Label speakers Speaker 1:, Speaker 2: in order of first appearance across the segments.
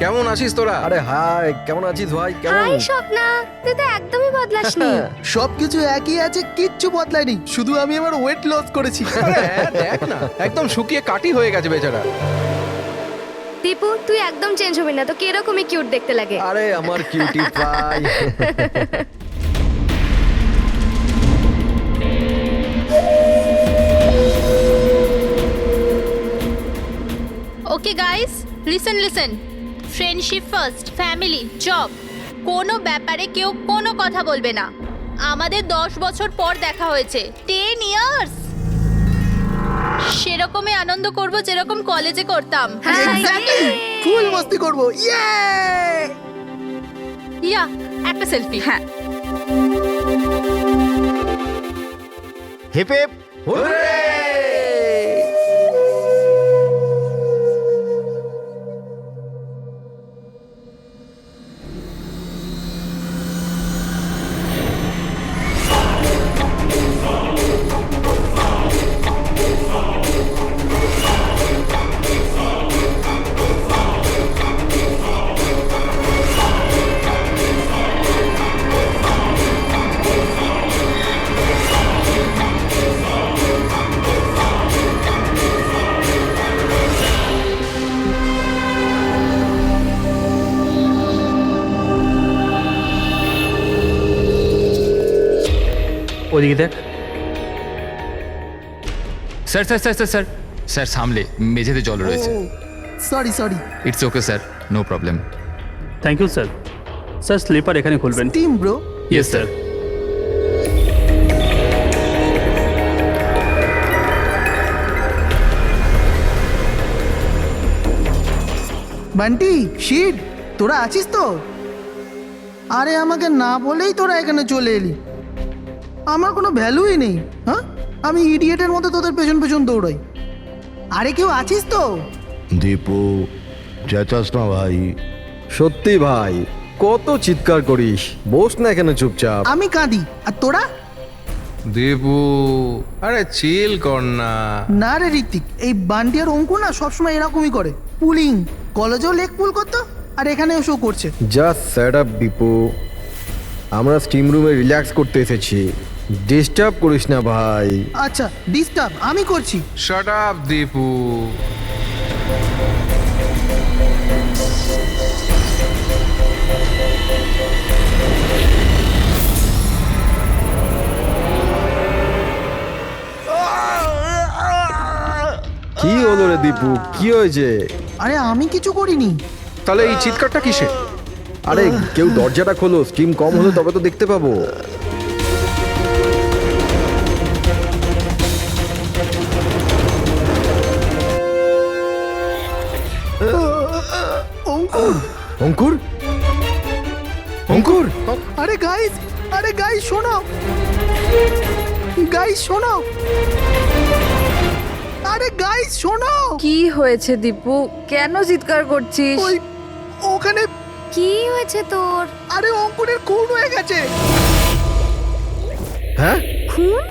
Speaker 1: কেমন আছিস তোরা?
Speaker 2: আরে হাই, কেমন আছিস ভাই? কেমন?
Speaker 3: হাই স্বপ্না, তুই তো একদমই বদলাসনি।
Speaker 4: সবকিছু একই আছে, কিচ্ছু বদলায়নি, শুধু আমি আমার ওয়েট লস করেছি।
Speaker 1: আরে হ্যাঁ, দেখ না, একদম শুকিয়ে কাটি হয়ে গেছে বেচারা।
Speaker 3: দীপু, তুই একদম চেঞ্জ হবি না, তো কিরকমই কিউট দেখতে লাগে।
Speaker 2: আরে আমার cutie pie.
Speaker 5: Okay guys, listen friendship first, family, job, কোনো ব্যাপারে কেউ কোনো কথা বলবে না। আমাদের 10 বছর পর দেখা হয়েছে, 10 ইয়ার্স। সেরকমই আনন্দ করব যেরকম কলেজে করতাম।
Speaker 4: এক্স্যাক্টলি, ফুল মস্তি করব। ইয়ে!
Speaker 5: ইয়া, একটা সেলফি। হ্যাঁ,
Speaker 2: হিপ হিপ হুররে!
Speaker 6: ওদিকে দেখ।
Speaker 7: Sir sir sir sir sir sir সামলে মেঝেতে জল রয়েছে।
Speaker 4: Sorry sorry.
Speaker 7: It's okay sir, no problem.
Speaker 6: Thank you sir. Sir slipper এখানে খুলবেন।
Speaker 4: Team bro.
Speaker 7: Yes sir.
Speaker 4: Bunty, shit, তোরা আছিস তো? আরে আমাকে না বলেই তোরা এখানে চলে এলি। আমার কোনো ভ্যালুই নেই। হ্যাঁ, আমি ইডিয়েটের মতো তোদের পেছন পেছন দৌড়াই। আরে কেউ আছিস তো?
Speaker 8: দীপু, চেঁচাস না ভাই।
Speaker 2: সত্যি ভাই, কত চিৎকার করিস। বস না এখানে চুপচাপ।
Speaker 4: আমি কাঁদি আর তোরা?
Speaker 1: দেবু, আরে চিল কর না।
Speaker 4: না রে ঋত্বিক, এই বান্টি আর অঙ্কুর না সবসময় এরকমই করে। পুলিং, কলেজেও লেগ পুল করতো আর এখানেও শো করছে।
Speaker 2: জাস্ট সেট আপ দীপু, আমরা স্টিম রুমে রিল্যাক্স করতে এসেছি, ডিস্টার্ব করিস না ভাই।
Speaker 4: আচ্ছা, ডিস্টার্ব আমি করছি।
Speaker 1: Shut up Dipu.
Speaker 2: কি হলো রে দীপু, কি হয়েছে?
Speaker 4: আরে আমি কিছু করিনি।
Speaker 1: তাহলে এই চিৎকারটা কিসে?
Speaker 2: আরে কেউ দরজাটা খোলো, স্টিম কম হলে তবে তো দেখতে পাবো।
Speaker 4: অঙ্কুর,
Speaker 2: অঙ্কুর, অঙ্কুর!
Speaker 4: আরে গাইস, আরে গাইস শোনো, গাইস শোনো, আরে গাইস শোনো।
Speaker 9: কি হয়েছে দীপু, কেন চিৎকার করছিস?
Speaker 4: ওই ওখানে,
Speaker 3: কি হয়েছে তোর?
Speaker 4: আরে অঙ্কুরের খুন হয়ে গেছে।
Speaker 2: হ্যাঁ?
Speaker 3: খুন?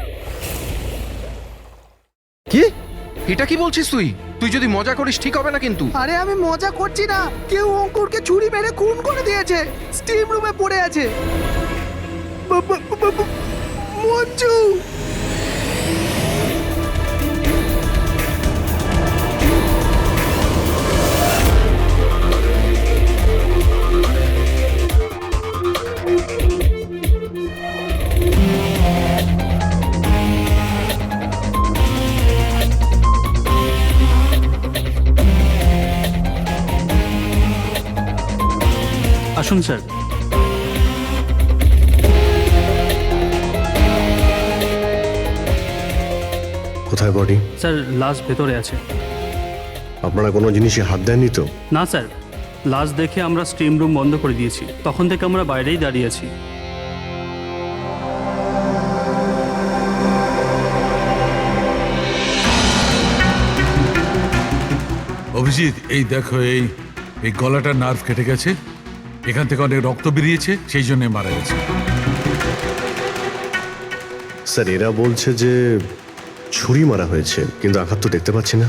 Speaker 2: কি?
Speaker 1: এটা কি বলছিস তুই? তুই যদি মজা করিস ঠিক হবে না কিন্তু।
Speaker 4: আরে আমি মজা করছি না, কেউ অঙ্কুরকে ছুরি মেরে খুন করে দিয়েছে। স্টিম রুমে পড়ে আছে। মঞ্জু,
Speaker 6: আসুন স্যার।
Speaker 8: কোথায় বডি?
Speaker 6: স্যার লাশ ভেতরে আছে।
Speaker 8: আপনারা কোনো জিনিসে হাত দেননি তো?
Speaker 6: না স্যার, লাশ দেখে আমরা স্টিম রুম বন্ধ করে দিয়েছি, তখন থেকে আমরা বাইরেই দাঁড়িয়ে আছি।
Speaker 10: অভিজিৎ, এই দেখো, এই এই গলাটার নার্ভ কেটে গেছে, এখান থেকে অনেক রক্ত বেরিয়েছে, সেই জন্য মারা গেছে।
Speaker 8: স্যার এরা বলছে যে ছুরি মারা হয়েছে, কিন্তু আঘাত তো দেখতে পাচ্ছি না।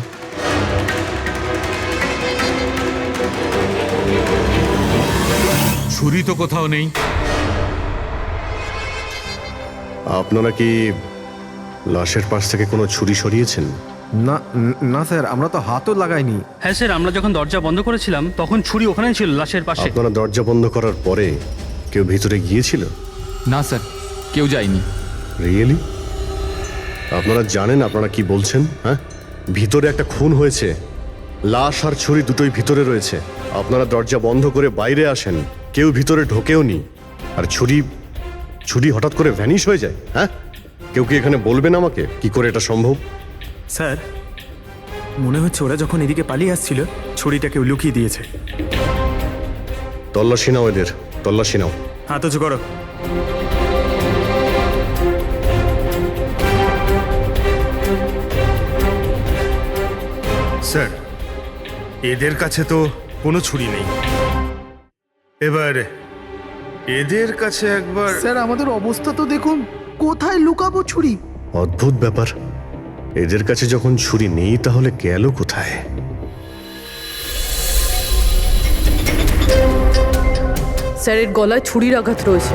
Speaker 10: ছুরি তো কোথাও নেই।
Speaker 8: আপনারা কি লাশের পাশ থেকে কোনো ছুরি সরিয়েছেন?
Speaker 2: না না স্যার, আমরা তো হাতও লাগাইনি।
Speaker 6: হ্যাঁ স্যার, আমরা যখন দরজা বন্ধ করেছিলাম তখন ছুরি ওখানেই ছিল লাশের পাশে।
Speaker 8: আপনারা দরজা বন্ধ করার পরে কেউ ভিতরে গিয়েছিল?
Speaker 7: না স্যার, কেউ যায়নি।
Speaker 8: রিয়েলি? আপনারা জানেন আপনারা কি বলছেন? হ্যাঁ, ভিতরে একটা খুন হয়েছে, লাশ আর ছুরি দুটোই ভিতরে রয়েছে। আপনারা দরজা বন্ধ করে বাইরে আসেন, কেউ ভিতরে ঢোকেও নি, আর ছুরি হঠাৎ করে ভ্যানিশ হয়ে যায়। হ্যাঁ, কেউ কি এখানে বলবেন আমাকে কি করে এটা সম্ভব?
Speaker 11: স্যার, মনে হচ্ছে ওরা যখন এদিকে পালিয়ে আসছিল ছুরিটা কেউ লুকিয়ে দিয়েছে।
Speaker 8: তল্লাশি নাও এদের, তল্লাশি নাও।
Speaker 11: হাত উঁচু করো।
Speaker 12: স্যার, এদের কাছে তো কোনো ছুরি নেই। এবার এদের কাছে একবার।
Speaker 4: স্যার আমাদের অবস্থা তো দেখুন, কোথায় লুকাবো ছুরি?
Speaker 8: অদ্ভুত ব্যাপার, এদের কাছে যখন ছুরি নেই তাহলে গেল কোথায়?
Speaker 9: স্যার, এর গলায় ছুরির আঘাত রয়েছে।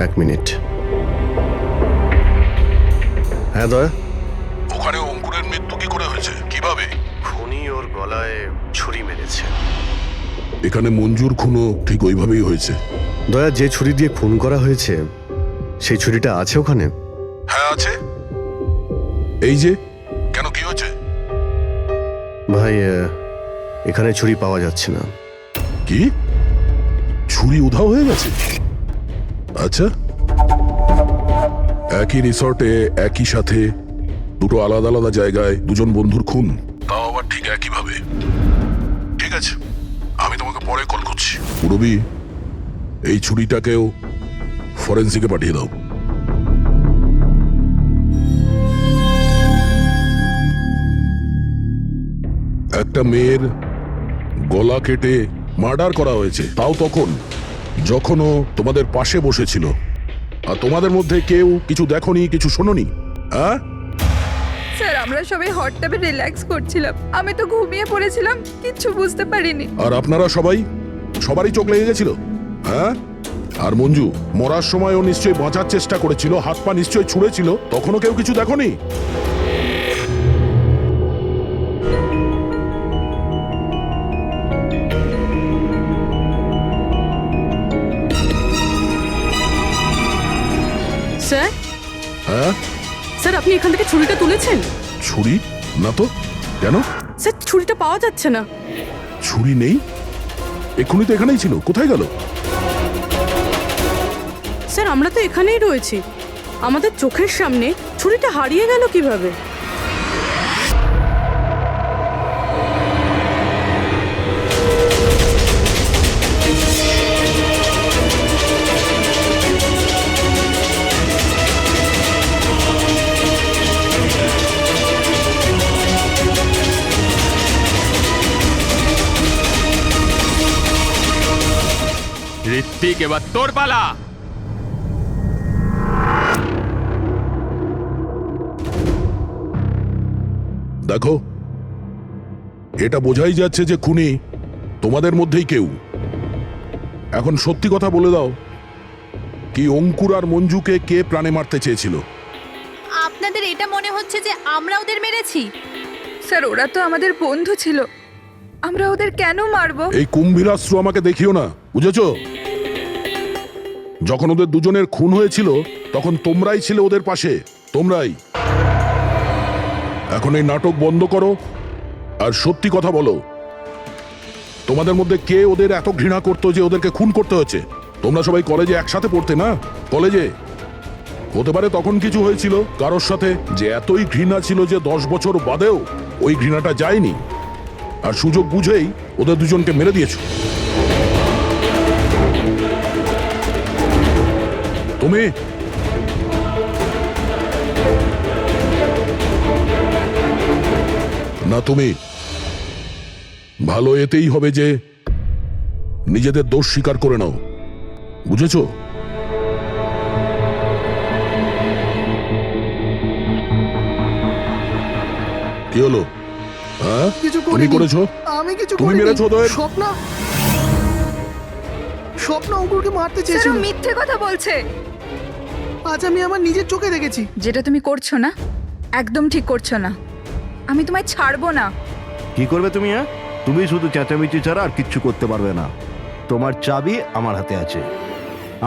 Speaker 8: এক মিনিট। হ্যাঁ দয়া,
Speaker 10: ওখানে অঙ্কুরের মৃত্যু কি করে হয়েছে, কিভাবে?
Speaker 8: খুনি ওর গলায় ছুরি মেরেছে।
Speaker 10: এখানে মঞ্জুর খুনও ঠিক ওইভাবেই হয়েছে।
Speaker 8: দয়া, যে ছুরি দিয়ে খুন করা হয়েছে সেই ছুরিটা আছে ওখানে?
Speaker 10: হ্যাঁ আছে। এই যে, কেন কি হয়েছে?
Speaker 8: ভাই, এখানে ছুরি পাওয়া যাচ্ছে না।
Speaker 10: কি, ছুরি উধাও হয়ে গেছে? আচ্ছা, একই রিসর্টে একই সাথে দুটো আলাদা আলাদা জায়গায় দুজন বন্ধুর খুন, তাও আবার ঠিক একইভাবে। ঠিক আছে, আমি তোমাকে পরে কল করছি। পুরবি, এই ছুরিটাকেও ফরেন্সিকে পাঠিয়ে দাও। একটা মেয়ের গলা কেটে মার্ডার করা হয়েছে, তাও তখন যখন ও তোমাদের পাশে বসেছিল, আর তোমাদের মধ্যে কেউ কিছু দেখোনি, কিছু শোনোনি। হ্যাঁ
Speaker 9: স্যার, আমরা সবাই হট টাবে রিল্যাক্স করছিলাম, আমি তো ঘুমিয়ে পড়েছিলাম, কিচ্ছু বুঝতে পারিনি।
Speaker 10: আর আপনারা সবারই চোখ লেগে গেছিল। হ্যাঁ, আর মঞ্জু মরার সময় ও নিশ্চয়ই বাঁচার চেষ্টা করেছিল, হাত পা নিশ্চয়ই ছুঁড়েছিল, তখনও কেউ কিছু দেখোনি?
Speaker 9: স্যার,
Speaker 10: হ্যাঁ,
Speaker 9: স্যার আপনি এখান থেকে ছুরিটা তুলেছেন?
Speaker 10: ছুরি না তো। কেন?
Speaker 9: স্যার, ছুরিটা পাওয়া যাচ্ছে না।
Speaker 10: ছুরি নেই? এক্ষুনি তো এখানেই ছিল, কোথায় গেল?
Speaker 9: স্যার, আমরা তো এখানেই রয়েছি, আমাদের চোখের সামনে ছুরিটা হারিয়ে গেল কিভাবে?
Speaker 7: ঋত্বিক, এবার তোর পালা।
Speaker 10: দেখো, এটা বোঝাই যাচ্ছে যে খুনি তোমাদের মধ্যেই কেউ। এখন সত্যি কথা বলে দাও, কি অঙ্কুর আর মঞ্জুকে কে প্রাণে মারতে চেয়েছিল?
Speaker 5: আপনাদের এটা মনে হচ্ছে যে আমরা ওদের মেরেছি?
Speaker 9: স্যার, ওরা তো আমাদের বন্ধু ছিল, আমরা ওদের কেন মারবো?
Speaker 10: এই কুম্ভীরাস্ত্র আমাকে দেখিও না, বুঝেছো? যখন ওদের দুজনের খুন হয়েছিল তখন তোমরাই ছিলে ওদের পাশে, তোমরাই। এখন এই নাটক বন্ধ করো আর সত্যি কথা বলো, তোমাদের মধ্যে কে ওদের এত ঘৃণা করতো যে ওদেরকে খুন করতে হয়েছে? তোমরা সবাই কলেজে একসাথে পড়তে না? কলেজে হতে পারে তখন কিছু হয়েছিল কারোর সাথে, যে এতই ঘৃণা ছিল যে 10 বছর বাদেও ওই ঘৃণাটা যায়নি, আর সুযোগ বুঝেই ওদের দুজনকে মেরে দিয়েছো। তুমি না, তুমি ভালো এতেই হবে যে নিজেদের দোষ স্বীকার করে নাও, বুঝেছো? কি হলো? হ্যাঁ,
Speaker 4: কিছু
Speaker 10: তুমি
Speaker 4: করিনি।
Speaker 10: করেছো?
Speaker 4: আমি কিছু
Speaker 10: তুমি
Speaker 4: করিনি।
Speaker 10: মেরেছো ওদের?
Speaker 4: স্বপ্ন অঙ্কুরকে মারতে
Speaker 9: স্যার
Speaker 4: চেয়েছিল।
Speaker 9: ও মিথ্যে কথা বলছে।
Speaker 4: আজ আমি আমার নিজের চোখে দেখেছি।
Speaker 9: যেটা তুমি করছো না একদম ঠিক করছো না। আমি তোমায় ছাড়বো না।
Speaker 13: কি করবে তুমি? হ্যাঁ, তুমি শুধু চেঁচামেচি ছাড়া আর কিচ্ছু করতে পারবে না। তোমার চাবি আমার হাতে আছে।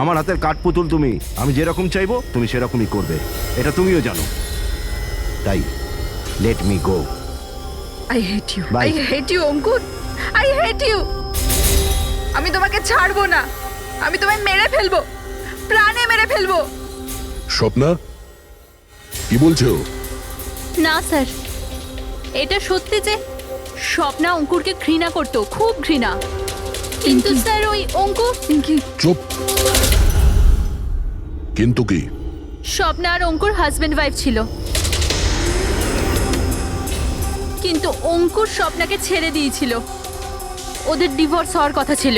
Speaker 13: আমার হাতের কাঠপুতুল তুমি। আমি যেরকম চাইবো তুমি সেরকমই করবে, এটা তুমিও জানো। তাই let me go.
Speaker 9: I hate you,
Speaker 13: Bye.
Speaker 9: I hate you Ankur, I hate you. আমি তোমাকে ছাড়বো না। আমি তোমায় মেরে ফেলবো, প্রাণে মেরে ফেলবো।
Speaker 10: স্বপ্না, কি বলছো?
Speaker 5: না স্যার, এটা সত্যি যে স্বপ্না অঙ্কুরকে ঘৃণা করতো, খুব ঘৃণা। কিন্তু স্যার ওই অঙ্কুর
Speaker 9: পিঙ্কি,
Speaker 10: চুপ। কিন্তু কি?
Speaker 5: স্বপ্না আর অঙ্কুর হাজবেন্ড ওয়াইফ ছিল, কিন্তু অঙ্কুর স্বপ্নাকে ছেড়ে দিয়েছিল। ওদের ডিভোর্স হওয়ার কথা ছিল।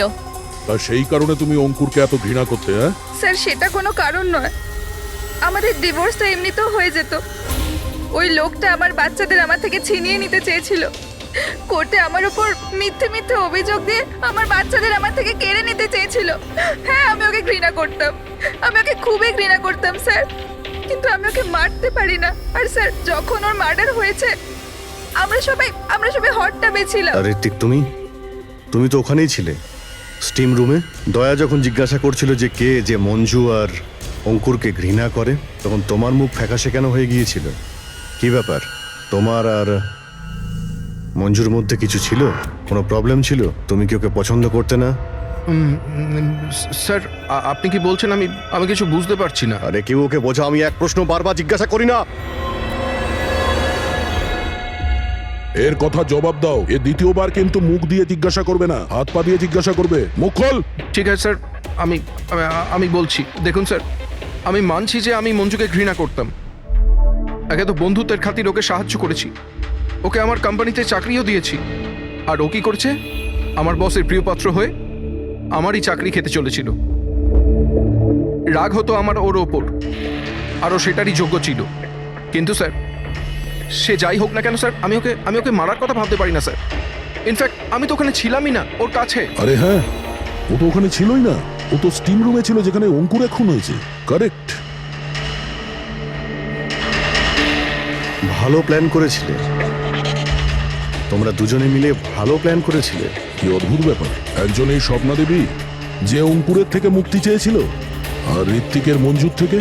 Speaker 10: আর সেই কারণে তুমি অঙ্কুরকে এত ঘৃণা করতে? হ্যাঁ,
Speaker 9: স্যার সেটা কোনো কারণ নয়। আমাদের ডিভোর্সটা এমনিতেও হয়ে যেত। ওই লোকটা আমার বাচ্চাদের আমার থেকে ছিনিয়ে নিতে চেয়েছিল। কোর্টে আমার উপর মিথ্যে মিথ্যে অভিযোগ দিয়ে আমার বাচ্চাদের আমার থেকে কেড়ে নিতে চেয়েছিল। হ্যাঁ, আমি ওকে ঘৃণা করতাম, আমি ওকে খুবই ঘৃণা করতাম স্যার। কিন্তু আমি ওকে মারতে পারি না। আর স্যার যখন ওর মার্ডার হয়েছে আমরা সবাই হট টাবে ছিলাম।
Speaker 8: আর ঋত্বিক, তুমি তো ওখানেই ছিলে, স্টিম রুমে। দয়া যখন জিজ্ঞাসা করছিল যে কে যে মঞ্জু আর অঙ্কুরকে ঘৃণা করে, তখন তোমার মুখ ফ্যাকাশে কেন হয়ে গিয়েছিল? কি ব্যাপার? তোমার আর মঞ্জুর মধ্যে কিছু ছিল? কোনো প্রবলেম ছিল? তুমি কি ওকে পছন্দ করতে না?
Speaker 1: স্যার আপনি কি বলছেন? আমি কিছু বুঝতে পারছি না।
Speaker 8: আরে কেউ ওকে বোঝা, আমি এক প্রশ্ন বারবার জিজ্ঞাসা করি না।
Speaker 10: এর কথা জবাব দাও। এ দ্বিতীয়বার কিন্তু মুখ দিয়ে জিজ্ঞাসা করবে না, হাত পা দিয়ে জিজ্ঞাসা করবে। মুখ খোল।
Speaker 1: ঠিক আছে স্যার, আমি বলছি। দেখুন স্যার, আমি মানছি যে আমি মঞ্জুকে ঘৃণা করতাম। একে তো বন্ধুত্বের খাতির ওকে সাহায্য করেছি, ওকে আমার কোম্পানিতে চাকরিও দিয়েছি। আর ও কি করছে? আমার বসের প্রিয়পাত্র হয়ে আমারই চাকরি খেতে চলেছিল। রাগ হতো আমার ওর ওপর, আর ও সেটারই যোগ্য ছিল। কিন্তু স্যার, সে যাই হোক না কেন স্যার, আমি ওকে মারার কথা ভাবতে পারি না স্যার। ইনফ্যাক্ট আমি তো ওখানে ছিলামই না ওর কাছে।
Speaker 10: আরে হ্যাঁ, ও তো ওখানে ছিলই না। ও তো স্টিম রুমে ছিল যেখানে অঙ্কুর খুন হয়েছে। কারেক্ট।
Speaker 8: ভালো প্ল্যান করেছিলে, তোমরা দুজনে মিলে ভালো প্ল্যান করেছিলে।
Speaker 10: কি অদ্ভুত ব্যাপার! একজন এই স্বপ্না দেবী যে অঙ্কুরের থেকে মুক্তি চেয়েছিল, আর ঋত্বিকের মঞ্জুর থেকে।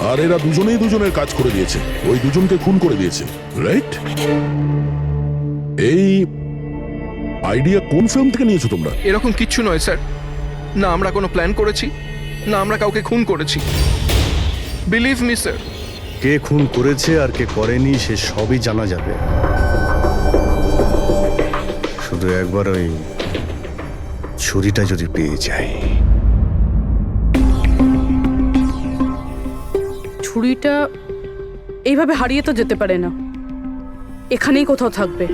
Speaker 10: আর এরা দুজনেই দুজনের কাজ করে দিয়েছে, ওই দুজনকে খুন করে দিয়েছে, রাইট? এই আইডিয়া কোন ফিল্ম থেকে নিয়েছো তোমরা?
Speaker 1: এরকম কিচ্ছু নয় স্যার। না আমরা কোনো প্ল্যান করেছি, না আমরা কাউকে খুন করেছি। Believe me sir.
Speaker 8: কে খুন করেছে আর কে করেনি সে সবই জানা যাবে। শুধু একবার ওই ছুরিটা যদি পেয়ে যায়।
Speaker 14: ছুরিটা এইভাবে হারিয়ে তো যেতে পারে না, এখানেই কোথাও থাকবে।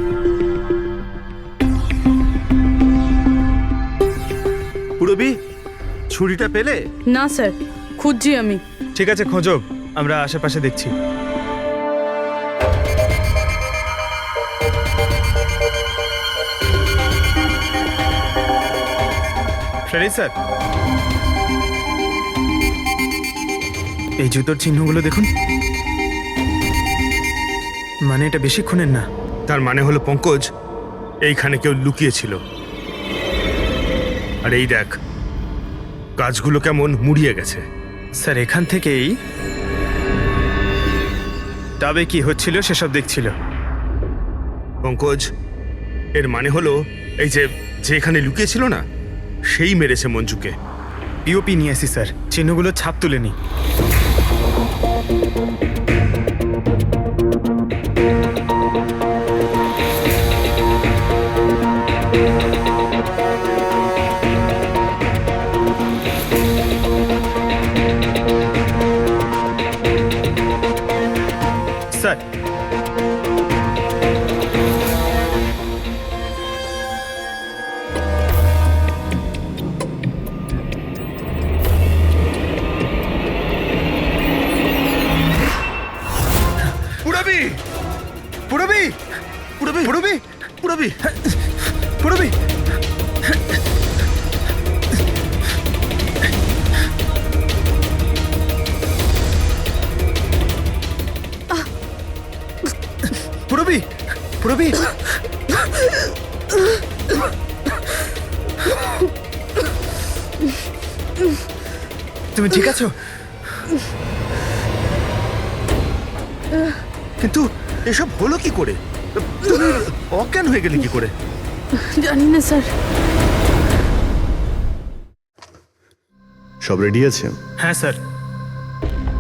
Speaker 11: পুরবি, ছুরিটা পেলে?
Speaker 14: না স্যার, খুঁজছি আমি।
Speaker 11: ঠিক আছে, খোঁজো, আমরা আশেপাশে দেখছি। সরি স্যার, এই জুতোর চিহ্নগুলো দেখুন। মানে এটা বেশিক্ষণের না।
Speaker 12: তার মানে হলো পঙ্কজ এইখানে কেউ লুকিয়েছিল। আর এই দেখ, গাছগুলো কেমন মুড়িয়ে গেছে।
Speaker 11: স্যার এখান থেকেই তবে কি হচ্ছিল সেসব দেখছিল।
Speaker 12: পঙ্কজ, এর মানে হলো এই যে এখানে লুকিয়েছিল না, সেই মেরেছে মঞ্জুকে।
Speaker 11: পিওপি নিয়ে আসি স্যার, চিহ্নগুলো ছাপ তুলে নি। স্যার পুরবি, তুমি ঠিক আছো?
Speaker 12: কিন্তু এসব হলো কি করে? তুমি অজ্ঞান হয়ে গেলে কি করে?
Speaker 14: জানি না স্যার।
Speaker 8: সব রেডি আছে?
Speaker 11: হ্যাঁ স্যার।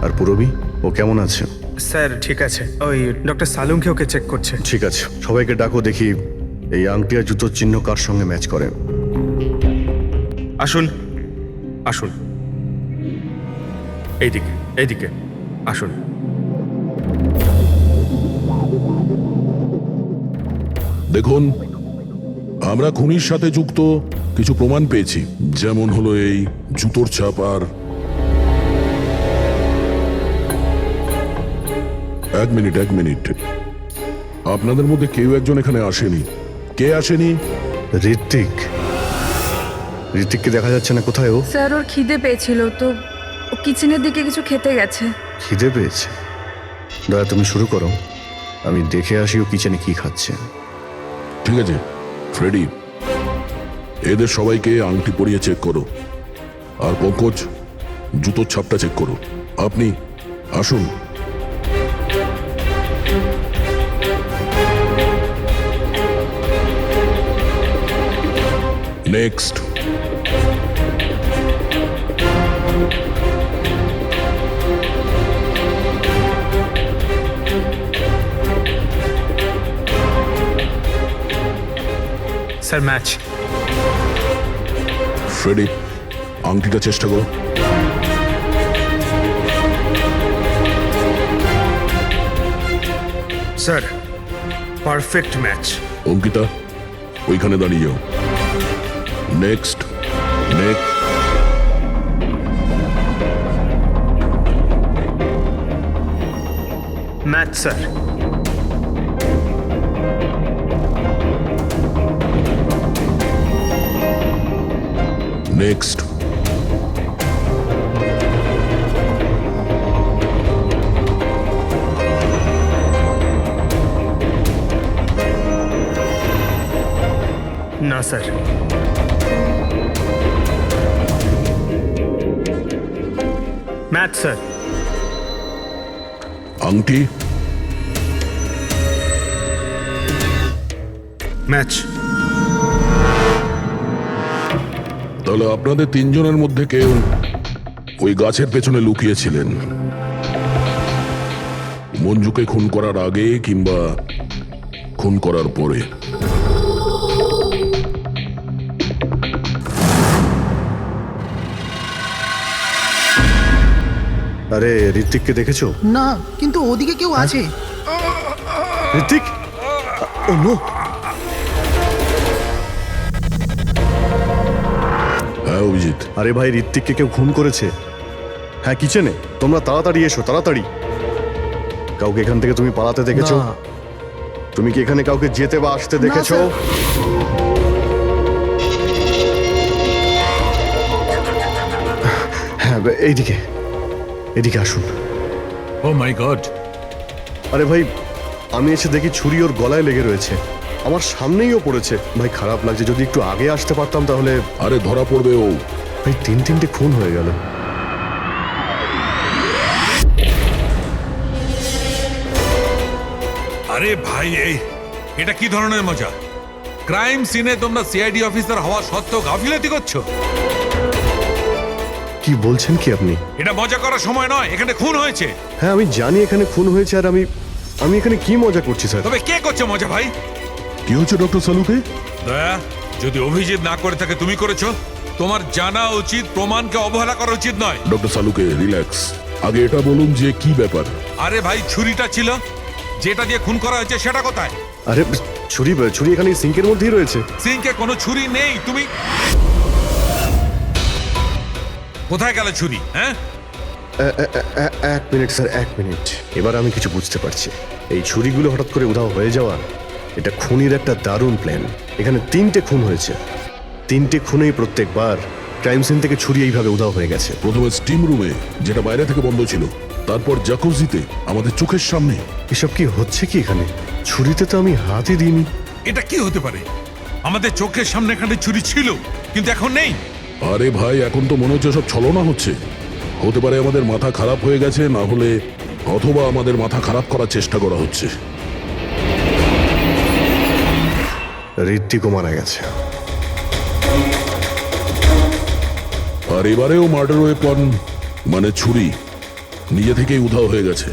Speaker 8: আর পুরবি, ও কেমন আছে?
Speaker 11: স্যার ঠিক আছে, ওই ডক্টর সালুংকে ওকে চেক করছে।
Speaker 8: ঠিক আছে, সবাইকে ডাকো, দেখি এই আংটি আর জুতোর চিহ্ন কার সঙ্গে ম্যাচ করে।
Speaker 12: আসুন আসুন, এইদিকে এইদিকে আসুন।
Speaker 10: দেখুন, আমরা খুনির সাথে যুক্ত কিছু প্রমাণ পেয়েছি, যেমন হলো এই জুতোর ছাপ। আর এক মিনিট, আপনাদের মধ্যে কেউ একজন এখানে আসেনি। কে আসেনি?
Speaker 8: ঋত্বিককে দেখা যাচ্ছে না, কোথায় ও?
Speaker 9: স্যার ওর খিদে পেয়েছিল তো ও কিচেনের দিকে কিছু খেতে গেছে।
Speaker 8: খিদে পেয়েছে? দয়া, তুমি শুরু করো, আমি দেখে আসি ও কিচেনে কি খাচ্ছে।
Speaker 10: ঠিক আছে ফ্রেডি, এদের সবাইকে আংটি পরিয়ে চেক করো। আর পঙ্কজ, জুতোর ছাপটা চেক করো। আপনি আসুন। নেক্সট।
Speaker 11: Sir match.
Speaker 10: ফ্রেডি, আংটিটা চেষ্টা করো।
Speaker 12: Sir, perfect match.
Speaker 10: অঙ্কিতা, ওইখানে দাঁড়িয়ে যাও। নেক্সট।
Speaker 11: Match sir.
Speaker 10: নেক্সট।
Speaker 11: না স্যার। Match sir.
Speaker 10: আংটি।
Speaker 12: ম্যাচ।
Speaker 10: তাহলে আপনাদের তিনজনের মধ্যে কেউ ওই গাছের পেছনে লুকিয়েছিলেন, মঞ্জুকে খুন করার আগে কিংবা খুন করার পরে।
Speaker 8: আরে, ঋত্বিককে দেখেছো?
Speaker 4: না, কিন্তু ওদিকে কেউ আছে।
Speaker 8: ঋত্বিক, ও নো।
Speaker 10: হ্যাঁ অভিজিৎ।
Speaker 8: আরে ভাই, ঋত্বিককে কেউ খুন করেছে। হ্যাঁ, কিচেনে। তোমরা তাড়াতাড়ি এসো, তাড়াতাড়ি। কাউকে এখান থেকে তুমি পালাতে দেখেছো?
Speaker 4: না।
Speaker 8: তুমি কি এখানে কাউকে যেতে বা আসতে দেখেছো?
Speaker 4: স্যার।
Speaker 8: হ্যাঁ, এদিকে আসুন।
Speaker 10: ও মাই গড।
Speaker 8: আরে ভাই, আমি এসে দেখি ছুরি ওর গলায় লেগে রয়েছে, আমার সামনেই ও পড়েছে। ভাই, খারাপ লাগছে, যদি একটু আগে আসতে পারতাম তাহলে।
Speaker 10: আরে ধরা পড়বে ও।
Speaker 8: ভাই, তিনটে খুন হয়ে গেল।
Speaker 15: আরে ভাই, এটা কি ধরনের মজা? ক্রাইম সিনে তোমরা সিআইডি অফিসার হওয়া সত্ত্বেও গাফিলতি করছো।
Speaker 8: কি বলছেন কি আপনি?
Speaker 15: এটা মজা করার সময় নয়, এখানে খুন হয়েছে।
Speaker 8: হ্যাঁ, আমি জানি এখানে খুন হয়েছে, আর আমি এখানে কি মজা করছি স্যার?
Speaker 15: তবে কে করছে মজা ভাই?
Speaker 10: কি হচ্ছে ডক্টর সালুকে?
Speaker 15: দয়া, যদি অভিজিৎ না করে থাকে তুমি করেছো। তোমার জানা উচিত প্রমাণকে অবহেলা করা উচিত নয়।
Speaker 10: ডক্টর সালুকে রিল্যাক্স, আগে এটা বলুন যে কি ব্যাপার।
Speaker 15: আরে ভাই, ছুরিটা ছিল, যেটা দিয়ে খুন করা হয়েছে সেটা কোথায়?
Speaker 8: আরে ছুরি এখানে সিঙ্কের মধ্যেই রয়েছে।
Speaker 15: সিঙ্কে কোনো ছুরি নেই। তুমি কোথায় গেল ছুরি? হ্যাঁ,
Speaker 8: এক মিনিট স্যার, 1 মিনিট। এবার আমি কিছু বুঝতে পারছি। এই ছুরিগুলো হঠাৎ করে উধাও হয়ে যাওয়া, এটা খুনির একটা দারুণ প্ল্যান। এখানে 3টে খুন হয়েছে, 3টে খুনেই প্রত্যেকবার ক্রাইম সিন থেকে ছুরি এইভাবে উধাও হয়ে গেছে।
Speaker 10: প্রথমে স্টিম রুমে, যেটা বাইরে থেকে বন্ধ ছিল, তারপর জাকুজিতে আমাদের চোখের সামনে।
Speaker 8: এসব কি হচ্ছে কি এখানে? ছুরিতে তো আমি হাতই দিইনি।
Speaker 15: এটা কি হতে পারে? আমাদের চোখের সামনে এখানে ছুরি ছিল, কিন্তু এখন নেই।
Speaker 10: আরে ভাই, এখন তো মনে হচ্ছে সব ছলনা হচ্ছে। হতে পারে আমাদের মাথা খারাপ হয়ে গেছে, না হলে অথবা আমাদের মাথা খারাপ করার চেষ্টা করা হচ্ছে।
Speaker 8: ঋত্বিকও মারা গেছে।
Speaker 10: আর এবারেও মার্ডার ওয়েপন মানে ছুরি নিজে থেকেই উধাও হয়ে গেছে।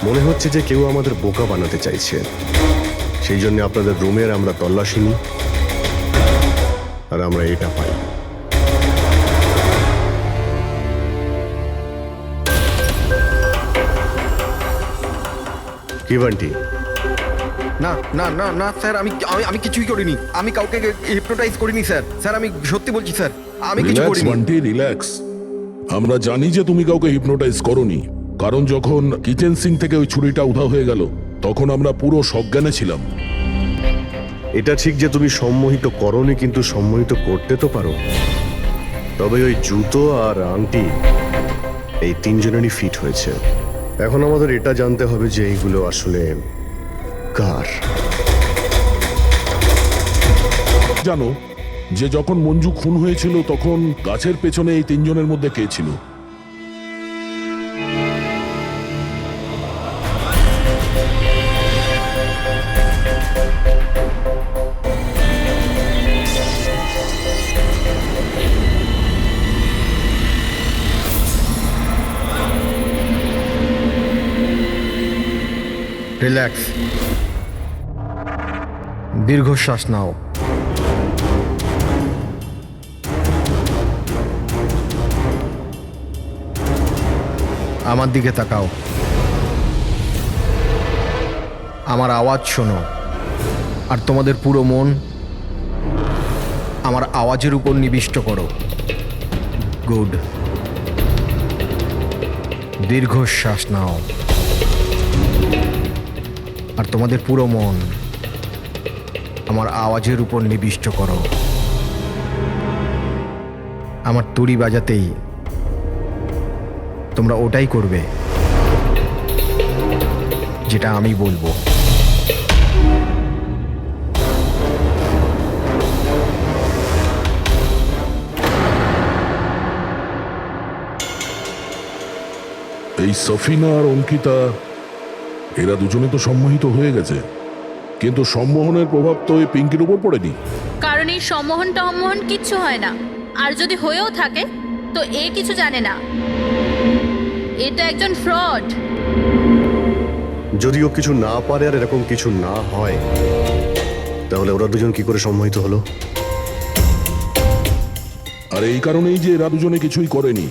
Speaker 8: মনে হচ্ছে যে কেউ আমাদের বোকা বানাতে চাইছে। সেই জন্য আপনাদের রুমের আমরা তল্লাশি নিই, আর আমরা এটা পাই। কি বান্টি?
Speaker 2: না না না না স্যার, আমি আমি আমি কিছুই করিনি। আমি কাউকে হিপনোটাইজ করিনি স্যার। স্যার আমি সত্যি বলছি স্যার, আমি কিছু
Speaker 10: রিল্যাক্স
Speaker 2: করিনি।
Speaker 10: বান্টি, রিল্যাক্স। আমরা জানি যে তুমি কাউকে হিপনোটাইজ করোনি, কারণ যখন কিচেন সিং থেকে ওই ছুরিটা উধাও হয়ে গেল তখন আমরা পুরো সজ্ঞানে ছিলাম।
Speaker 8: এটা ঠিক যে তুমি সম্মোহিত করনি, কিন্তু সম্মোহিত করতে তো পারো। তবে ওই জুতো আর আংটি এই তিনজনেরই ফিট হয়েছে। এখন আমাদের এটা জানতে হবে যে এইগুলো আসলে কার।
Speaker 10: জানো যে যখন মঞ্জু খুন হয়েছিল তখন গাছের পেছনে এই তিনজনের মধ্যে কে ছিল?
Speaker 2: রিল্যাক্স, দীর্ঘশ্বাস নাও। আমার দিকে তাকাও, আমার আওয়াজ শোনো, আর তোমাদের পুরো মন আমার আওয়াজের উপর নিবিষ্ট করো। গুড। দীর্ঘশ্বাস নাও, আর তোমাদের পুরো মন আমার আওয়াজের উপর নিবিষ্ট করো। আমার তুড়ি বাজাতেই তোমরা ওটাই করবে যেটা আমি বলবো।
Speaker 10: এই সফিনা আর অঙ্কিতা এরা দুজনে তো সম্মোহিত হয়ে গেছে, কিন্তু সম্মোহনের প্রভাব তো এই পিঙ্কির উপর পড়েনি।
Speaker 5: কারণ এই সম্মোহন টম্মোহন কিচ্ছু হয় না, আর যদি হয়েও থাকে তো এ কিছু জানে না। এটা একজন ফ্রড।
Speaker 8: যদিও কিছু না পারে আর এরকম কিছু না হয়, তাহলে ওরা দুজন কি করে সম্মোহিত হলো?
Speaker 10: আর এই কারণেই যে এরা দুজনে কিছুই করেনি,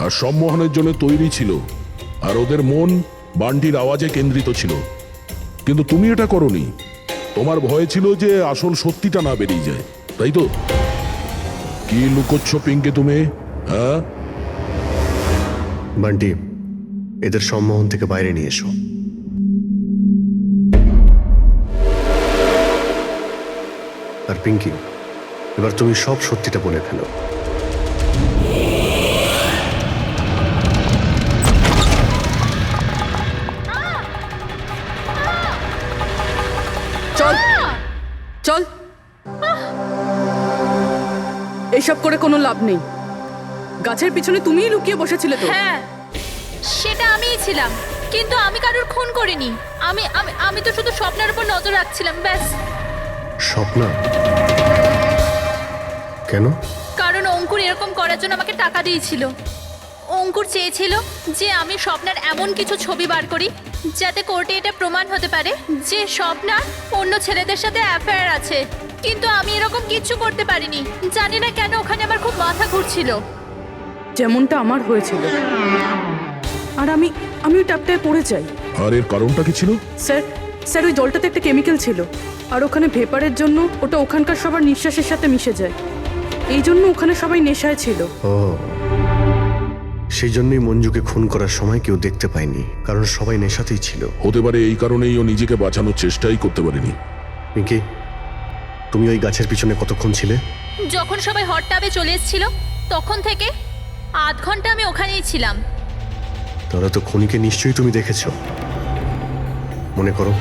Speaker 10: আর সম্মোহনের জন্য তৈরি ছিল, আর ওদের মন বান্টির আওয়াজে কেন্দ্রিত ছিল। কিন্তু তুমি এটা করনি, তোমার ভয় ছিল যে আসল সত্যিটা না বেরিয়ে যায়, তাই তো? কি লুকোচ্ছ পিঙ্কে তুমি? হ্যাঁ
Speaker 8: বান্টি, এদের সম্মোহন থেকে বাইরে নিয়ে এসো। আর পিঙ্কি, এবার তুমি সব সত্যিটা বলে ফেলো।
Speaker 14: চল চল, এইসব করে কোনো লাভ নেই। গাছের পিছনে তুমিই লুকিয়ে বসেছিলে তো?
Speaker 5: হ্যাঁ, সেটা আমিই ছিলাম, কিন্তু আমি কারোর খুন করিনি। আমি আমি আমি তো শুধু স্বপ্নের উপর নজর রাখছিলাম, ব্যাস।
Speaker 8: স্বপ্না? কেন?
Speaker 5: কারণ অঙ্কুর এরকম করার জন্য আমাকে টাকা দিয়েছিল। অঙ্কুর চেয়েছিল যে আমি স্বপ্নার এমন কিছু ছবি বার করি যাতে কোর্টে এটা প্রমাণ হতে পারে যে স্বপ্নার অন্য ছেলেদের সাথে অ্যাফেয়ার আছে। কিন্তু আমি এরকম কিছু করতে পারিনি। জানি না কেন ওখানে আমার খুব মাথা ঘুরছিল।
Speaker 14: যেমনটা আমার হয়েছিল। আর আমি ওই ট্যাপটায় পড়ে যাই।
Speaker 10: আর এর কারণটা কি ছিল?
Speaker 14: স্যার স্যার ওই জলটাতে একটা কেমিক্যাল ছিল, আর ওখানে ভেপারের জন্য ওটা ওখানকার সবার নিঃশ্বাসের সাথে মিশে যায়। এই জন্য ওখানে সবাই নেশায় ছিল।
Speaker 8: ও, সেই জন্যই মঞ্জুকে খুন করার সময় কেউ দেখতে পায়নি, কারণ সবাই নেশাতেই ছিল।
Speaker 10: হতে পারে এই কারণেই ও নিজেকে বাঁচানোর চেষ্টাই করতে পারেনি।
Speaker 8: পিঙ্কি, তুমি ওই গাছের পিছনে কতক্ষণ ছিলে?
Speaker 5: যখন সবাই হট টাবে চলে এসেছিল তখন থেকে আধ ঘন্টা আমি ওখানেই ছিলাম।
Speaker 8: তাহলে তো খুনিকে নিশ্চয়ই তুমি দেখেছ, মনে করো।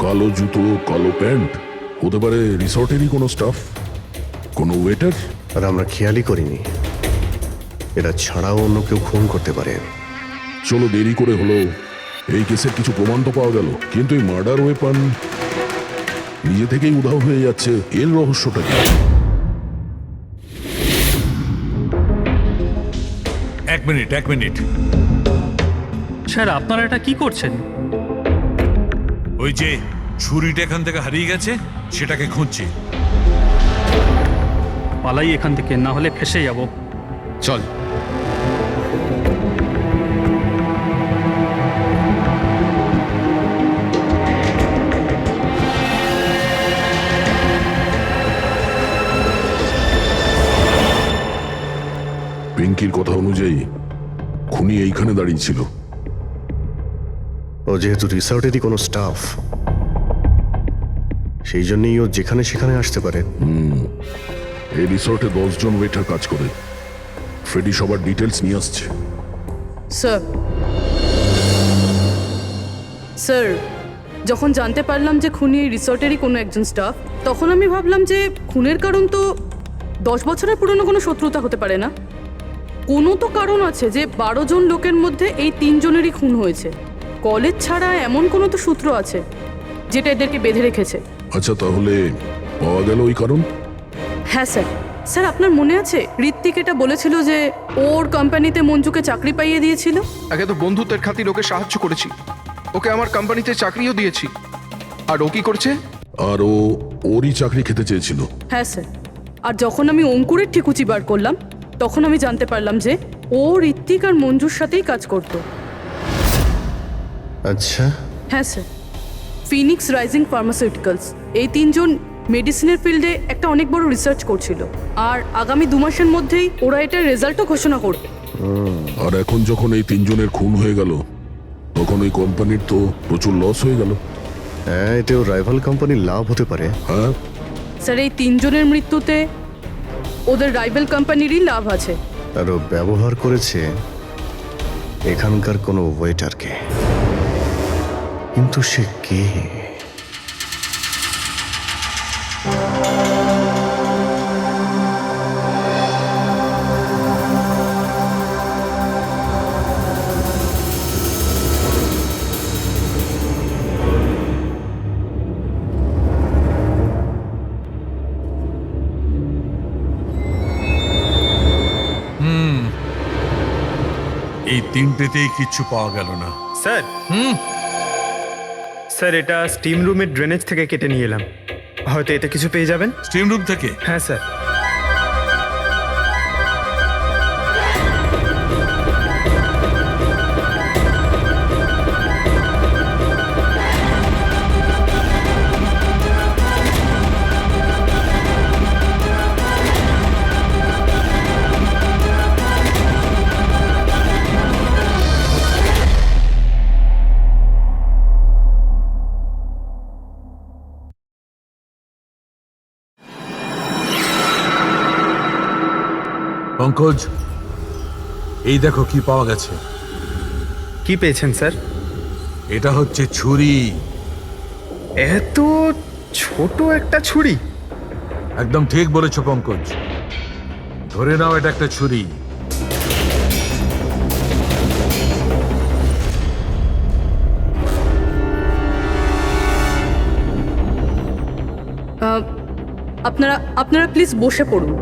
Speaker 10: কালো জুতো, কালো প্যান্ট, হতে পারে রিসর্টেরই কোনো স্টাফ, কোনো ওয়েটার।
Speaker 8: আর আমরা খেয়ালই করিনি এরা ছাড়াও অন্য কেউ খুন করতে পারে।
Speaker 10: চলো, দেরি করে হলো, এই কেসের কিছু প্রমাণ তো পাওয়া গেল, কিন্তু এই মার্ডার ওয়েপন নিজে থেকেই উধাও হয়ে যাচ্ছে, এর রহস্যটা কি?
Speaker 15: এক মিনিট।
Speaker 6: স্যার আপনারা এটা কি করছেন?
Speaker 15: ওই যে ছুরিটা এখান থেকে হারিয়ে গেছে, সেটাকে খুঁজছি।
Speaker 6: পালাই এখান থেকে, না হলে ফেসে যাব।
Speaker 7: চল।
Speaker 10: পিঙ্কির কথা অনুযায়ী খুনি এইখানে দাঁড়িয়ে ছিল।
Speaker 8: ও যেহেতু রিসর্টেরই কোনো স্টাফ, সেই জন্যই ও যেখানে সেখানে আসতে পারে।
Speaker 10: এই রিসর্টে 10 জন ওয়েটার কাজ করে। ফ্রেডি সবার ডিটেলস নিয়ে আসছে।
Speaker 14: স্যার, যখন জানতে পারলাম যে খুনি এই রিসর্টেরই কোনো একজন স্টাফ, তখন আমি ভাবলাম যে খুনের কারণ তো 10 বছরের পুরনো কোনো শত্রুতা হতে পারে না। কোনো তো কারণ আছে যে 12 জন লোকের মধ্যে এই 3 জনেরই খুন হয়েছে। কলেজ ছাড়া এমন কোনো তো সূত্র আছে যেটা এদেরকে বেঁধে রেখেছে।
Speaker 10: আচ্ছা, তাহলে পাওয়া গেল ওই কারণ?
Speaker 14: হ্যাঁ স্যার, আপনার মনে আছে ঋত্বিক এটা বলেছিল যে ওর কোম্পানিতে মঞ্জুকে চাকরি পাইয়ে দিয়েছিল?
Speaker 1: আগে তো বন্ধুত্বের খাতির ওকে সাহায্য করেছি, ওকে আমার কোম্পানিতে চাকরিও দিয়েছি। আর ও কি করছে?
Speaker 10: আর ওরই চাকরি খেতে চেয়েছিল।
Speaker 14: হ্যাঁ স্যার, আর যখন আমি অঙ্কুরের ঠিকুচি বার করলাম, তখন আমি জানতে পারলাম যে ও ঋত্বিক আর মঞ্জুর সাথেই কাজ করতো।
Speaker 8: আচ্ছা।
Speaker 14: হ্যাঁ স্যার, ফিনিক্স রাইজিং ফার্মাসিউটিক্যালস, এই 3 জন মেডিসিনের ফিল্ডে একটা অনেক বড় রিসার্চ করছিল, আর আগামী 2 মাসের মধ্যেই ওরা এটার রেজাল্টও ঘোষণা করবে।
Speaker 10: আর এখন যখন এই 3 জনের খুন হয়ে গেল, তখন ওই কোম্পানির তো প্রচুর লস হয়ে গেল।
Speaker 8: হ্যাঁ, এতেও রাইভাল কোম্পানির লাভ হতে পারে।
Speaker 10: হ্যাঁ
Speaker 14: স্যার, এই 3 জনের মৃত্যুতে ওদের রাইভাল কোম্পানিরই লাভ আছে।
Speaker 8: আর ও ব্যবহার করেছে এখানকার কোনো ওয়েটারকে। কিন্তু সে কে?
Speaker 15: এই 3টেতেই কিচ্ছু পাওয়া গেল না।
Speaker 11: স্যার, স্যার এটা স্টিম রুমের ড্রেনেজ থেকে কেটে নিয়ে এলাম, হয়তো এতে কিছু পেয়ে যাবেন।
Speaker 15: স্টিম রুম থেকে?
Speaker 11: হ্যাঁ স্যার।
Speaker 15: পঙ্কজ, এই দেখো কি পাওয়া গেছে।
Speaker 11: কি পেয়েছেন স্যার?
Speaker 15: এটা হচ্ছে ছুরি।
Speaker 11: এত ছোট একটা ছুরি?
Speaker 15: একদম ঠিক বলেছো পঙ্কজ, ধরে নাও এটা একটা ছুরি।
Speaker 14: আপনারা প্লিজ বসে পড়ুন।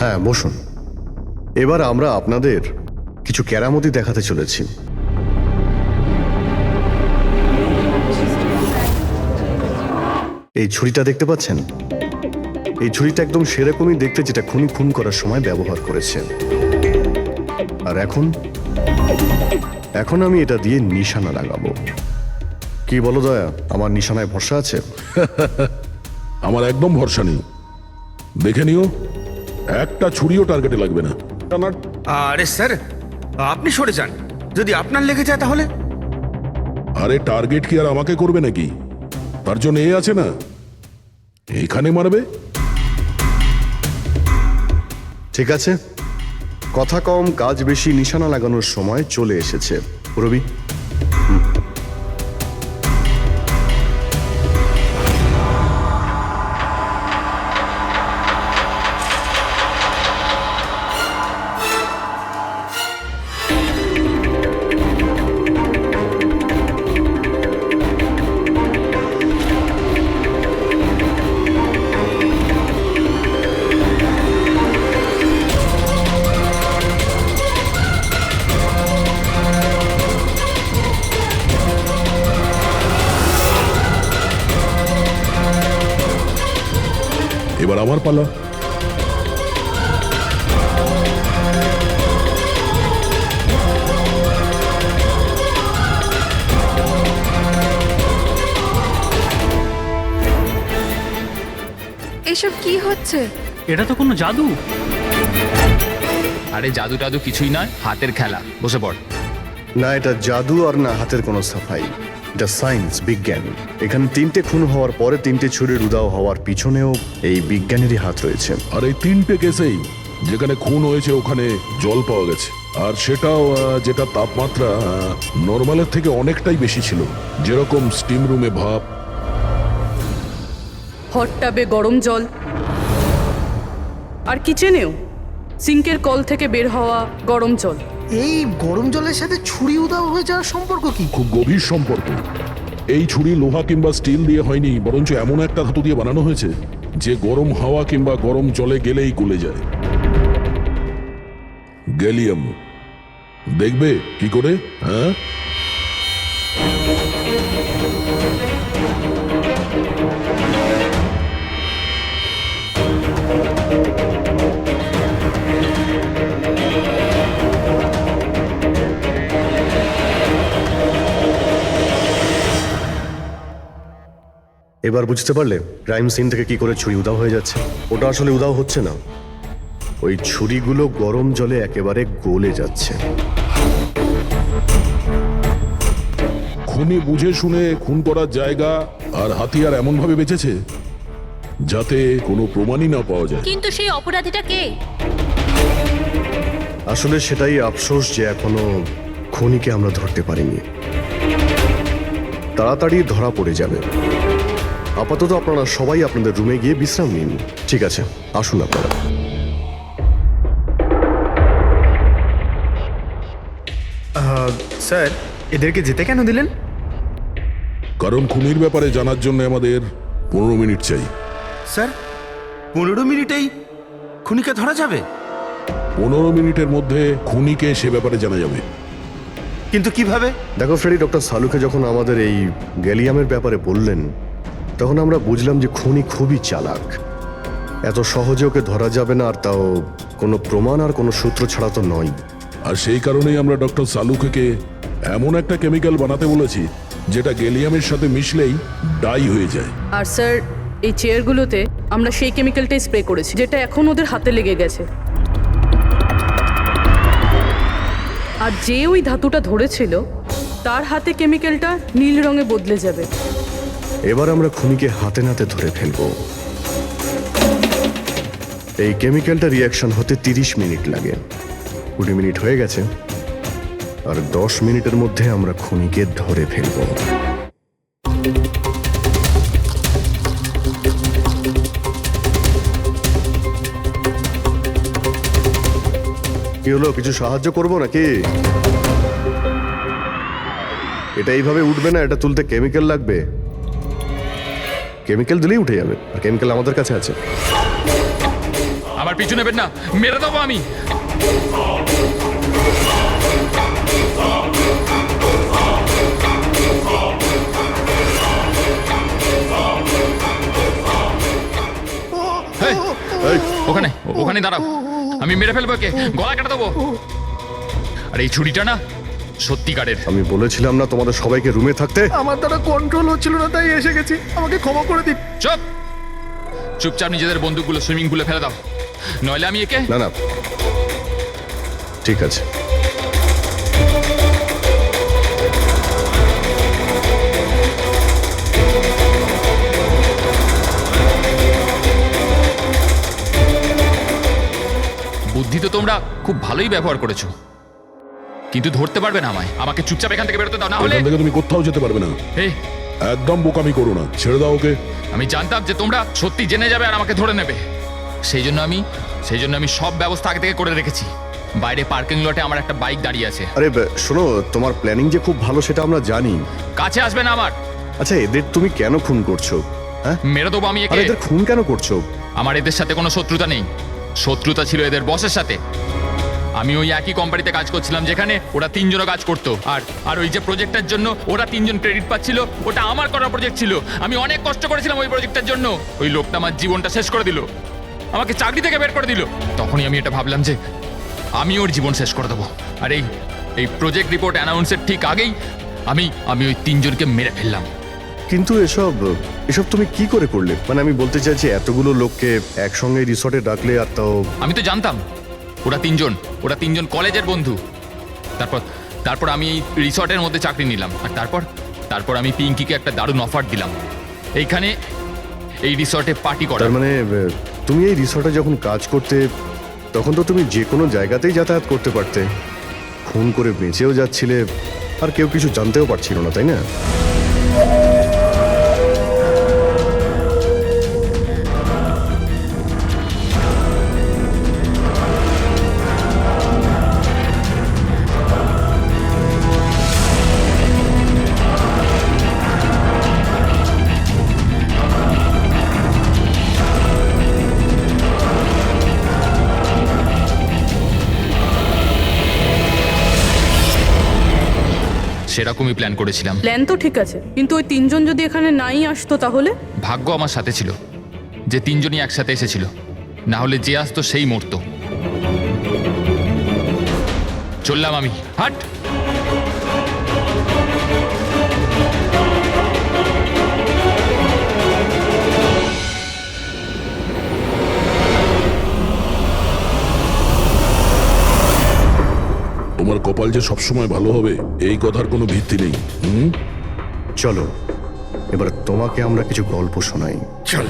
Speaker 8: হ্যাঁ বসুন। এবার আমরা আপনাদের কিছু কেরামতি দেখাতে চলেছি। এই ছুরিটা দেখতে পাচ্ছেন? এই ছুরিটা একদম সেরকমই দেখতে যেটা খুনি খুন করার সময় ব্যবহার করেছে। আর এখন আমি এটা দিয়ে নিশানা লাগাবো। কি বলো দয়া, আমার নিশানায় ভরসা আছে?
Speaker 10: আমার একদম ভরসা নেই। দেখে নিও, একটা ছুরিও টার্গেটে লাগবে না।
Speaker 12: আরে স্যার, আপনি সরে যান। যদি আপনার লেগে যায় তাহলে?
Speaker 10: আরে টার্গেট কি আর আমাকে করবে নাকি? তার জন্য এ আছে না, এখানে মারবে।
Speaker 8: ঠিক আছে, কথা কম কাজ বেশি, নিশানা লাগানোর সময় চলে এসেছে। রবি,
Speaker 10: এবার আমার পালা।
Speaker 9: এসব কি হচ্ছে?
Speaker 6: এটা তো কোনো জাদু।
Speaker 7: আরে জাদু টাদু কিছুই নয়, হাতের খেলা। বসে পড়।
Speaker 8: না এটা জাদু আর না হাতের কোনো সাফাই, এটা সায়েন্স, বিজ্ঞান। এখানে 3টে খুন হওয়ার পরে 3টে ছুরির উদাও হওয়ার পিছনেও এই বিজ্ঞানেরই হাত রয়েছে।
Speaker 10: আর এই 3টে কেসেই যেখানে খুন হয়েছে ওখানে জল পাওয়া গেছে, আর সেটাও যেটা তাপমাত্রা নর্মালের থেকে অনেকটাই বেশি ছিল। যেরকম স্টিম রুমে ভাপ,
Speaker 14: হট টাবে গরম জল, আর কিচেনেও সিঙ্কের কল থেকে বের হওয়া গরম জল।
Speaker 4: এই গরম জলের সাথে ছুরি উদাও হয়ে যাওয়ার সম্পর্ক কি?
Speaker 10: খুব গভীর সম্পর্ক। এই ছুরি লোহা কিংবা স্টিল দিয়ে হয়নি, বরঞ্চ এমন একটা ধাতু দিয়ে বানানো হয়েছে যে গরম হাওয়া কিংবা গরম জলে গেলেই গলে যায়। গ্যালিয়াম। দেখবে কি করে? হ্যাঁ,
Speaker 8: এবার বুঝতে পারলে ক্রাইম সিন থেকে কি করে ছুরি উদাও হয়ে যাচ্ছে? ওটা আসলে উদাও হচ্ছে না, ওই ছুরিগুলো গরম জলে একেবারে গলে যাচ্ছে।
Speaker 10: খুনি বুঝে শুনে খুন করার জায়গা আর হাতিয়ার এমন ভাবে বেঁচেছে যাতে কোনো প্রমাণই না পাওয়া যায়।
Speaker 5: কিন্তু সেই অপরাধীটা কে?
Speaker 8: আসলে সেটাই আফসোস যে এখনো খুনিকে আমরা ধরতে পারিনি। তাড়াতাড়ি ধরা পড়ে যাবে। আপাতত আপনারা সবাই আপনাদের রুমে গিয়ে বিশ্রাম নিন। ঠিক আছে, আসুন আপনারা।
Speaker 11: স্যার, এদেরকে যেতে কেন দিলেন?
Speaker 10: কারণ খুনির ব্যাপারে জানার জন্য আমাদের 15 মিনিট চাই।
Speaker 12: স্যার, 15 মিনিটেই খুনিকে ধরা যাবে?
Speaker 10: 15 মিনিটের মধ্যে খুনিকে সে ব্যাপারে জানা যাবে।
Speaker 12: কিন্তু কিভাবে?
Speaker 8: দেখো ফ্রেডি, ডক্টর সালুকে যখন আমাদের এই গ্যালিয়ামের ব্যাপারে বললেন তখন আমরা বুঝলাম যে খুনি খুবই চালাক। এত সহজে ওকে ধরা যাবে না, আর তাও কোনো প্রমাণ আর কোনো সূত্র ছাড়া তো নয়।
Speaker 10: আর সেই কারণেই আমরা ডক্টর সালুকে এমন একটা কেমিক্যাল বানাতে বলেছি যেটা গ্যালিয়ামের সাথে মিশলেই ডাই হয়ে যায়।
Speaker 14: আর স্যার, এই চেয়ারগুলোতে আমরা সেই কেমিক্যালটাই স্প্রে করেছি যেটা এখন ওদের হাতে লেগে গেছে। আর যে ওই ধাতুটা ধরেছিল তার হাতে কেমিক্যালটা নীল রঙে বদলে যাবে।
Speaker 8: এবার আমরা খুনিকে হাতে নাতে ধরে ফেলবো। এই কেমিক্যালটা রিয়াকশন হতে 30 মিনিট লাগে। 20 মিনিট হয়ে গেছে, আর 10 মিনিটের মধ্যে আমরা খুনিকে ধরে ফেলবো। কি হলো, কিছু সাহায্য করবো নাকি? এটা এইভাবে উঠবে না, এটা তুলতে কেমিক্যাল লাগবে। কেমিক্যাল দিলেই উঠে যাবে, আর কেমিক্যাল আমাদের কাছে আছে।
Speaker 7: আমার আমার পিছু নেবেন না, মেরে দেবো আমি। এই, ওখানে ওখানে দাঁড়াও, আমি মেরে ফেলবো, কে গলা কেটে দেবো। আর এই ছুরিটা না সত্যিকারের।
Speaker 8: আমি বলেছিলাম না তোমাদের সবাইকে রুমে থাকতে?
Speaker 1: আমার দ্বারা কন্ট্রোল হচ্ছিল না, তাই এসে গেছি, আমাকে ক্ষমা করে দিন।
Speaker 7: চুপ, চুপচাপ নিজেদের বন্দুকগুলো সুইমিং পুলে ফেলে দাও, নইলে আমি একে।
Speaker 8: না না, ঠিক আছে।
Speaker 7: বুদ্ধি তো তোমরা খুব ভালোই ব্যবহার করেছো, কিন্তু ধরতে পারবে না আমায়। আমাকে চুপচাপ এখান থেকে বেরোতে দাও, না হলে
Speaker 10: এখান থেকে তুমি কোথাও যেতে পারবে না।
Speaker 7: এই,
Speaker 10: একদম বোকামি করো না, ছেড়ে দাও ওকে।
Speaker 7: আমি জানতাম যে তোমরা সত্যি জেনে যাবে আর আমাকে ধরে নেবে, সেই জন্য আমি সব ব্যবস্থা আগে থেকে করে রেখেছি। বাইরে পার্কিং লটে আমার একটা বাইক দাঁড়িয়ে আছে।
Speaker 8: আরে শোনো, তোমার প্ল্যানিং যে খুব ভালো সেটা আমরা জানি।
Speaker 7: কাছে আসবে না আমার।
Speaker 8: আচ্ছা, এদের তুমি কেন খুন করছো? হ্যাঁ,
Speaker 7: মেরে দেবো আমি একে।
Speaker 8: আরে এদের খুন কেন করছো?
Speaker 7: আমার এদের সাথে কোনো শত্রুতা নেই, শত্রুতা ছিল এদের বসের সাথে। আমি ওই একই কোম্পানিতে কাজ করছিলাম যেখানে ওরা 3 জনও কাজ করতো, আর ওই যে প্রজেক্টের জন্য ওরা 3 জন ক্রেডিট পাচ্ছিল, ওটা আমার করা প্রজেক্ট ছিল। আমি অনেক কষ্ট করেছিলাম ওই প্রজেক্টের জন্য। ওই লোকটা আমার জীবনটা শেষ করে দিল, আমাকে চাকরি থেকে বের করে দিল। তখনই আমি এটা ভাবলাম যে আমি ওর জীবন শেষ করে দেবো। আর এই প্রজেক্ট রিপোর্ট অ্যানাউন্সের ঠিক আগেই আমি ওই 3 জনকে মেরে ফেললাম।
Speaker 8: কিন্তু এসব তুমি কি করে করলে? মানে আমি বলতে চাইছি, এতগুলো লোককে একসঙ্গে রিসর্টে ডাকলে, আর তাও।
Speaker 7: আমি তো জানতাম ওরা 3 জন কলেজের বন্ধু। তারপর আমি এই রিসর্টের মধ্যে চাকরি নিলাম, আর তারপর আমি পিঙ্কিকে একটা দারুণ অফার দিলাম, এইখানে এই রিসর্টে পার্টি করার।
Speaker 8: তার মানে তুমি এই রিসর্টে যখন কাজ করতে, তখন তো তুমি যে কোনো জায়গাতেই যাতায়াত করতে পারতে, খুন করে বেঁচেও যাচ্ছিলে, আর কেউ কিছু জানতেও পারছিল না, তাই না?
Speaker 7: সেরকমই প্ল্যান করেছিলাম।
Speaker 14: প্ল্যান তো ঠিক আছে, কিন্তু ওই 3 জন যদি এখানে নাই আসতো তাহলে?
Speaker 7: ভাগ্য আমার সাথে ছিল যে 3 জনই একসাথে এসেছিল, না হলে যে আসতো সেই মরতো। চললাম আমি, হাট।
Speaker 10: তোমার কপাল যে সবসময় ভালো হবে এই কথার কোনো ভিত্তি নেই।
Speaker 8: চলো, এবার তোমাকে আমরা কিছু গল্প শোনাই।
Speaker 2: চল।